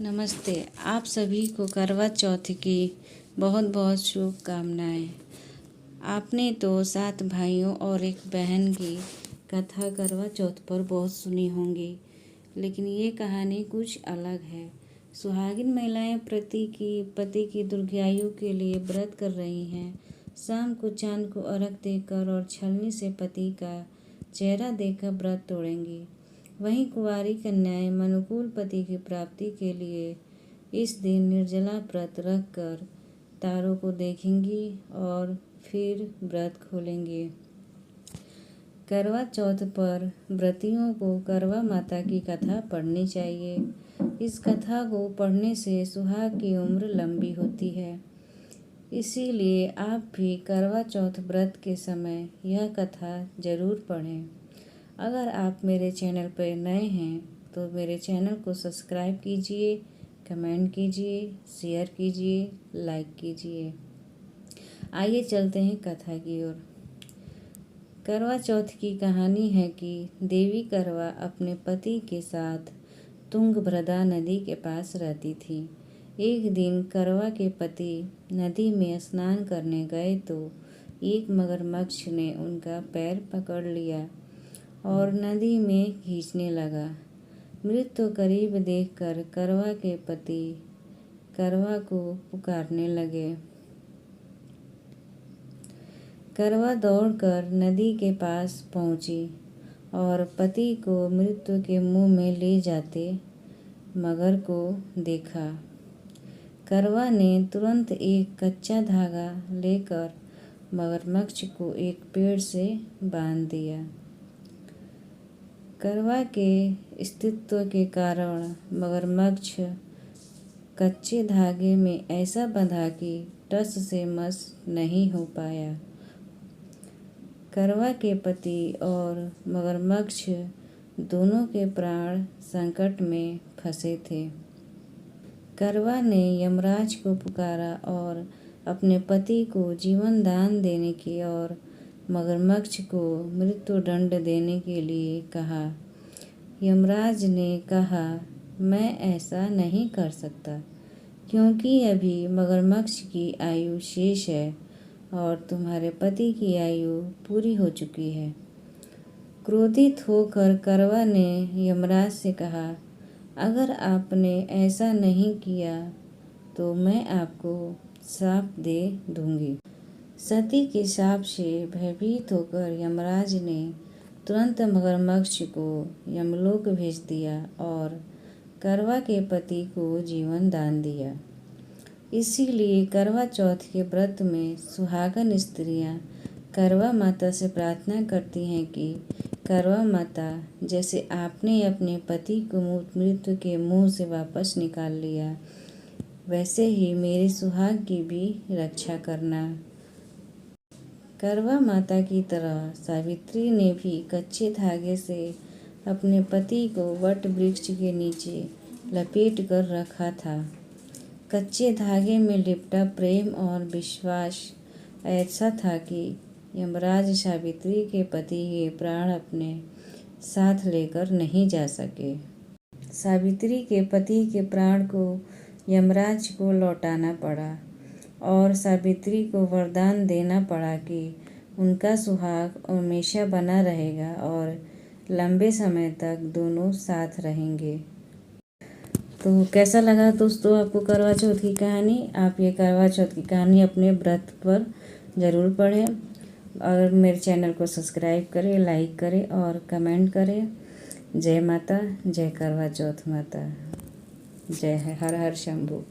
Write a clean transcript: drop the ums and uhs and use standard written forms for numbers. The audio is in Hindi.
नमस्ते। आप सभी को करवा चौथ की बहुत बहुत शुभकामनाएं। आपने तो 7 भाइयों और एक बहन की कथा करवा चौथ पर बहुत सुनी होंगी, लेकिन ये कहानी कुछ अलग है। सुहागिन महिलाएं पति की दीर्घायु के लिए व्रत कर रही हैं। शाम को चांद को अर्घ देकर और छलनी से पति का चेहरा देखकर व्रत तोड़ेंगी। वहीं कुंवारी कन्याएं अनुकूल पति की प्राप्ति के लिए इस दिन निर्जला व्रत रखकर तारों को देखेंगी और फिर व्रत खोलेंगी। करवा चौथ पर व्रतियों को करवा माता की कथा पढ़नी चाहिए। इस कथा को पढ़ने से सुहाग की उम्र लंबी होती है। इसीलिए आप भी करवा चौथ व्रत के समय यह कथा जरूर पढ़ें। अगर आप मेरे चैनल पर नए हैं तो मेरे चैनल को सब्सक्राइब कीजिए, कमेंट कीजिए, शेयर कीजिए, लाइक कीजिए। आइए चलते हैं कथा की ओर। करवा चौथ की कहानी है कि देवी करवा अपने पति के साथ तुंगभद्रा नदी के पास रहती थी। एक दिन करवा के पति नदी में स्नान करने गए तो एक मगरमच्छ ने उनका पैर पकड़ लिया और नदी में खींचने लगा। मृत्यु करीब देखकर करवा के पति करवा को पुकारने लगे। करवा दौड़कर नदी के पास पहुंची और पति को मृत्यु के मुंह में ले जाते मगर को देखा। करवा ने तुरंत एक कच्चा धागा लेकर मगरमच्छ को एक पेड़ से बांध दिया। करवा के अस्तित्व के कारण मगरमच्छ कच्चे धागे में ऐसा बंधा कि टस से मस नहीं हो पाया। करवा के पति और मगरमच्छ दोनों के प्राण संकट में फंसे थे। करवा ने यमराज को पुकारा और अपने पति को जीवन दान देने की और मगरमच्छ को मृत्यु दंड देने के लिए कहा। यमराज ने कहा, मैं ऐसा नहीं कर सकता क्योंकि अभी मगरमच्छ की आयु शेष है और तुम्हारे पति की आयु पूरी हो चुकी है। क्रोधित होकर करवा ने यमराज से कहा, अगर आपने ऐसा नहीं किया तो मैं आपको श्राप दे दूंगी। सती के शाप से भयभीत होकर यमराज ने तुरंत मगरमच्छ को यमलोक भेज दिया और करवा के पति को जीवन दान दिया। इसीलिए करवा चौथ के व्रत में सुहागन स्त्रियां करवा माता से प्रार्थना करती हैं कि करवा माता, जैसे आपने अपने पति को मृत्यु के मुंह से वापस निकाल लिया, वैसे ही मेरे सुहाग की भी रक्षा करना। करवा माता की तरह सावित्री ने भी कच्चे धागे से अपने पति को वट वृक्ष के नीचे लपेट कर रखा था। कच्चे धागे में लिपटा प्रेम और विश्वास ऐसा था कि यमराज सावित्री के पति के प्राण अपने साथ लेकर नहीं जा सके। सावित्री के पति के प्राण को यमराज को लौटाना पड़ा और सावित्री को वरदान देना पड़ा कि उनका सुहाग हमेशा बना रहेगा और लंबे समय तक दोनों साथ रहेंगे। तो कैसा लगा दोस्तों आपको करवा चौथ की कहानी? आप ये करवा चौथ की कहानी अपने व्रत पर ज़रूर पढ़ें और मेरे चैनल को सब्सक्राइब करें, लाइक करें और कमेंट करें। जय माता, जय करवा चौथ माता, जय हर हर शंभू।